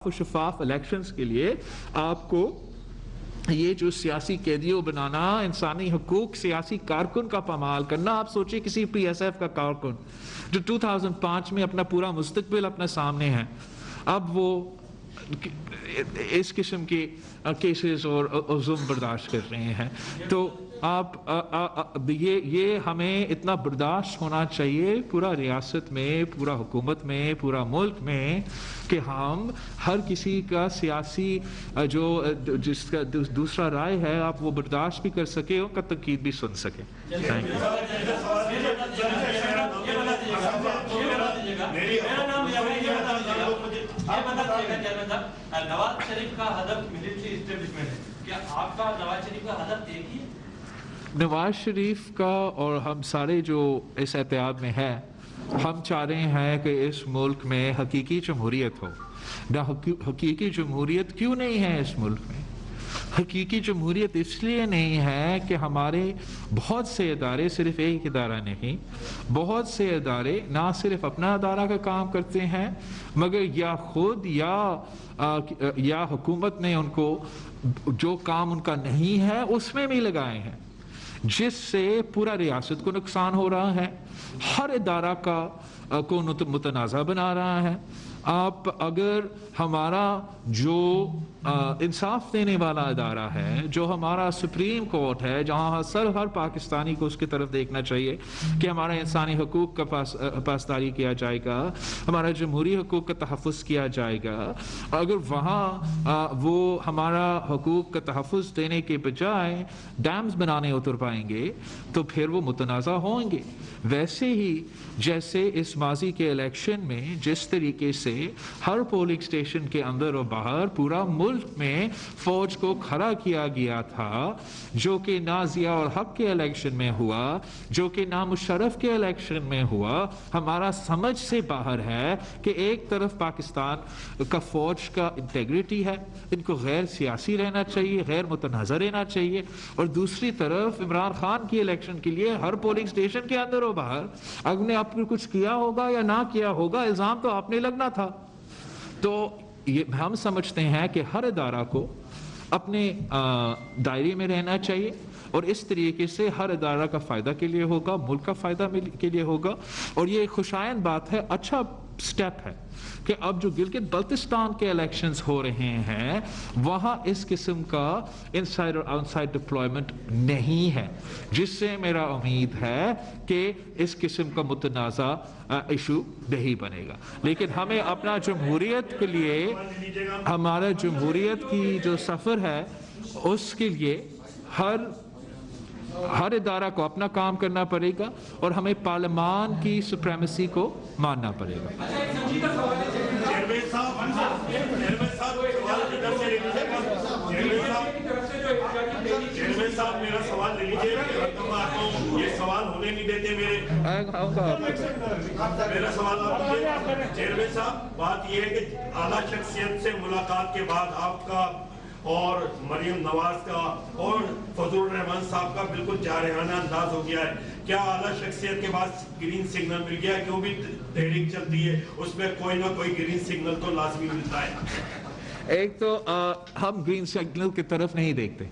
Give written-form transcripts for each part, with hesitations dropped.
شفاف الیکشنز کے لیے آپ کو یہ جو سیاسی قیدیوں بنانا، انسانی حقوق سیاسی کارکن کا پامال کرنا، آپ سوچیں کسی پی ایس ایف کا کارکن جو 2005 میں اپنا پورا مستقبل اپنے سامنے ہے، اب وہ اس قسم کے کیسز اور ظلم برداشت کر رہے ہیں، تو آپ یہ ہمیں اتنا برداشت ہونا چاہیے پورا ریاست میں، پورا حکومت میں، پورا ملک میں، کہ ہم ہر کسی کا سیاسی جس کا دوسرا رائے ہے آپ وہ برداشت بھی کر سکے، ان کا تنقید بھی سن سکے۔ نواز شریف کا ہدف ملٹری اسٹیبلشمنٹ ہے، کیا آپ کا نواز شریف کا ہدف ایک ہی ہے؟ نواز شریف کا اور ہم سارے جو اس اتحاد میں ہے، ہم چاہ رہے ہیں کہ اس ملک میں حقیقی جمہوریت ہو۔ نہ حقیقی جمہوریت کیوں نہیں ہے اس ملک میں؟ حقیقی جمہوریت اس لیے نہیں ہے کہ ہمارے بہت سے ادارے، صرف ایک ادارہ نہیں، بہت سے ادارے نہ صرف اپنا ادارہ کا کام کرتے ہیں، مگر یا خود یا حکومت نے ان کو جو کام ان کا نہیں ہے اس میں بھی لگائے ہیں، جس سے پورا ریاست کو نقصان ہو رہا ہے، ہر ادارہ کو متنازع بنا رہا ہے۔ آپ اگر ہمارا جو انصاف دینے والا ادارہ ہے، جو ہمارا سپریم کورٹ ہے، جہاں ہر پاکستانی کو اس کی طرف دیکھنا چاہیے کہ ہمارا انسانی حقوق کا پاسداری کیا جائے گا، ہمارا جمہوری حقوق کا تحفظ کیا جائے گا، اگر وہاں وہ ہمارا حقوق کا تحفظ دینے کے بجائے ڈیمز بنانے اتر پائیں گے تو پھر وہ متنازع ہوں گے۔ ویسے ہی جیسے اس ماضی کے الیکشن میں جس طریقے سے ہر پولنگ اسٹیشن کے اندر اور باہر پورا ملک میں فوج کو کھڑا کیا گیا تھا، جو کہ نہ ضیاء الحق کے الیکشن میں ہوا، جو کہ نہ مشرف کے الیکشن میں ہوا، ہمارا سمجھ سے باہر ہے کہ ایک طرف پاکستان کا فوج کا انٹیگریٹی ہے، ان کو غیر سیاسی رہنا چاہیے، غیر متنازع رہنا چاہیے، اور دوسری طرف عمران خان کی الیکشن کے لیے ہر پولنگ اسٹیشن کے اندر و باہر اگر نے آپ نے کچھ کیا ہوگا یا نہ کیا ہوگا، الزام تو آپ نے لگنا تھا۔ تو ہم سمجھتے ہیں کہ ہر ادارہ کو اپنے دائرے میں رہنا چاہیے، اور اس طریقے سے ہر ادارہ کا فائدہ کے لیے ہوگا، ملک کا فائدہ کے لیے ہوگا، اور یہ خشائن بات ہے، اچھا سٹیپ ہے کہ اب جو گلگت بلتستان کے الیکشنز ہو رہے ہیں وہاں اس قسم کا انسائڈ اور آؤٹ سائڈ ڈپلائمنٹ نہیں ہے، جس سے میرا امید ہے کہ اس قسم کا متنازع ایشو نہیں بنے گا۔ لیکن ہمیں اپنا جمہوریت کے لیے، ہمارا جمہوریت کی جو سفر ہے اس کے لیے ہر ادارہ کو اپنا کام کرنا پڑے گا، اور ہمیں پارلیمان کی سپریمیسی کو ماننا پڑے گا۔ چیئرمین صاحب میرا سوال لے لیجیے، یہ سوال ہونے نہیں دیتے میرا سوال آپ لیجیے۔ چیئرمین صاحب بات یہ ہے کہ اعلیٰ شخصیت سے ملاقات کے بعد آپ کا اور مریم نواز کا اور فضل الرحمان صاحب کا بالکل جارحانہ انداز ہو گیا ہے، کیا اعلیٰ شخصیت کے بعد گرین سگنل مل گیا ہے؟ کیوں بھی تحریک چلتی ہے اس میں کوئی نہ کوئی گرین سگنل تو لازمی ملتا ہے؟ ایک تو ہم گرین سگنل کی طرف نہیں دیکھتے،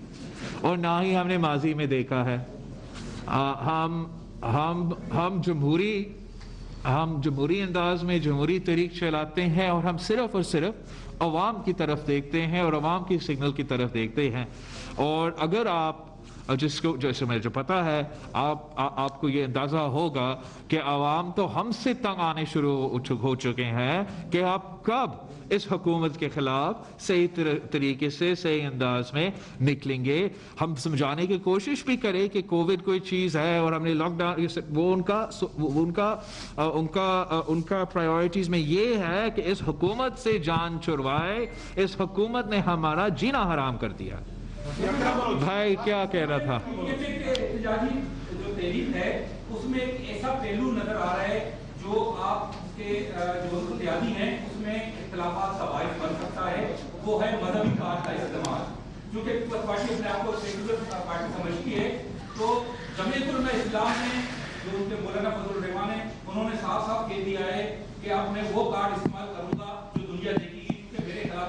اور نہ ہی ہم نے ماضی میں دیکھا ہے۔ ہم جمہوری انداز میں جمہوری طریق چلاتے ہیں، اور ہم صرف اور صرف عوام کی طرف دیکھتے ہیں اور عوام کی سگنل کی طرف دیکھتے ہیں۔ اور اگر آپ جیسے مجھے جو پتا ہے، آپ کو یہ اندازہ ہوگا کہ عوام تو ہم سے تنگ آنے شروع ہو چکے ہیں کہ آپ کب اس حکومت کے خلاف صحیح طریقے سے صحیح انداز میں نکلیں گے۔ ہم سمجھانے کی کوشش بھی کریں کہ کووڈ کوئی چیز ہے اور ہم نے لاک ڈاؤن، وہ ان کا پرائیورٹیز میں یہ ہے کہ اس حکومت سے جان چھڑوائے، اس حکومت نے ہمارا جینا حرام کر دیا۔ بھائی کیا کہہ رہا تھا؟ احتجاجی جو تحریک ہے اس میں ایک ایسا پہلو نظر آ رہا ہے جو آپ کے جو قیادی ہیں اس میں اختلافات کا باعث بن سکتا ہے، وہ ہے مذہبی کارڈ کا استعمال۔ کیونکہ پارٹی اپنے آپ کو سیکولر پارٹی سمجھتی ہے، تو جمعیت علماء اسلام نے جو ان کے مولانا فضل الرحمان ہیں انہوں نے صاف صاف کہہ دیا ہے کہ اب میں وہ کارڈ استعمال کروں گا جو دنیا دیکھے گی، کہ میرے خلاف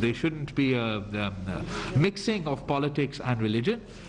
they shouldn't be a mixing of politics and religion,